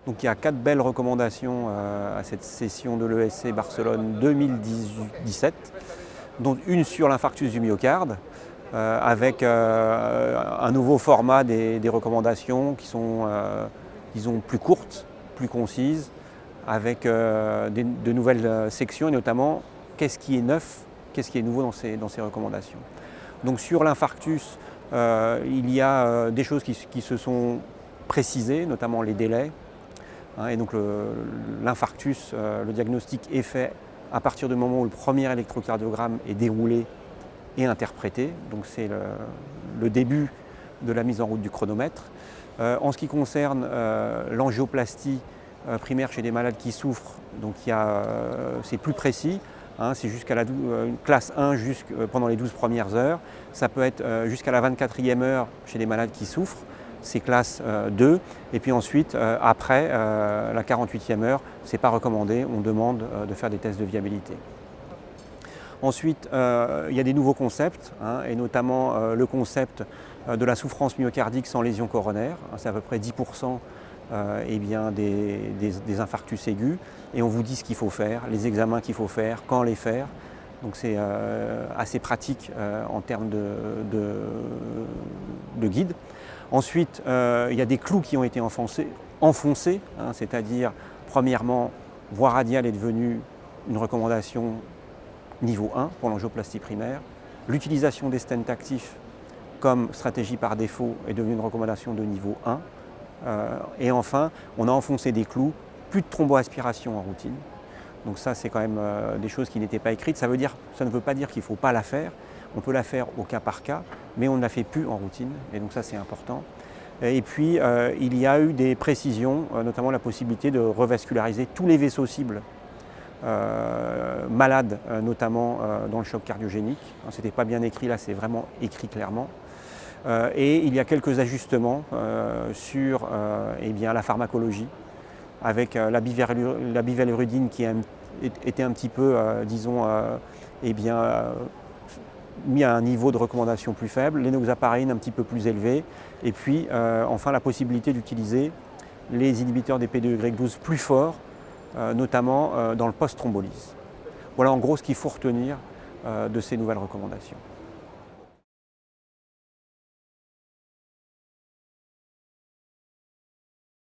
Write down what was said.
Donc il y a 4 belles recommandations à cette session de l'ESC Barcelone 2017, dont une sur l'infarctus du myocarde, avec un nouveau format des recommandations qui sont disons, plus courtes, plus concises, avec de nouvelles sections et notamment qu'est-ce qui est neuf, qu'est-ce qui est nouveau dans ces recommandations. Donc sur l'infarctus, il y a des choses qui se sont précisées, notamment les délais. Et donc l'infarctus, le diagnostic est fait à partir du moment où le premier électrocardiogramme est déroulé et interprété. Donc c'est le début de la mise en route du chronomètre. En ce qui concerne l'angioplastie primaire chez des malades qui souffrent, donc c'est plus précis. C'est jusqu'à la classe 1 pendant les 12 premières heures. Ça peut être jusqu'à la 24e heure chez des malades qui souffrent. C'est classe 2. Et puis ensuite, après la 48e heure, ce n'est pas recommandé. On demande de faire des tests de viabilité. Ensuite, il y a des nouveaux concepts, et notamment le concept de la souffrance myocardique sans lésion coronaire. C'est à peu près 10% des infarctus aigus. Et on vous dit ce qu'il faut faire, les examens qu'il faut faire, quand les faire. Donc c'est assez pratique en termes de guide. Ensuite, il y a des clous qui ont été enfoncés, c'est-à-dire, premièrement, voie radiale est devenue une recommandation niveau 1 pour l'angioplastie primaire. L'utilisation des stents actifs comme stratégie par défaut est devenue une recommandation de niveau 1. Et enfin, on a enfoncé des clous, plus de thromboaspiration en routine. Donc ça, c'est quand même des choses qui n'étaient pas écrites. Ça ne veut pas dire qu'il ne faut pas la faire. On peut la faire au cas par cas, mais on ne la fait plus en routine. Et donc ça, c'est important. Et puis, il y a eu des précisions, notamment la possibilité de revasculariser tous les vaisseaux cibles malades, notamment dans le choc cardiogénique. Ce n'était pas bien écrit, là, c'est vraiment écrit clairement. Et il y a quelques ajustements sur la pharmacologie, avec la bivalirudine qui était un petit peu, mis à un niveau de recommandation plus faible, l'énoxaparine un petit peu plus élevé, et puis enfin la possibilité d'utiliser les inhibiteurs des P2Y12 plus forts, notamment dans le post-thrombolyse. Voilà en gros ce qu'il faut retenir de ces nouvelles recommandations.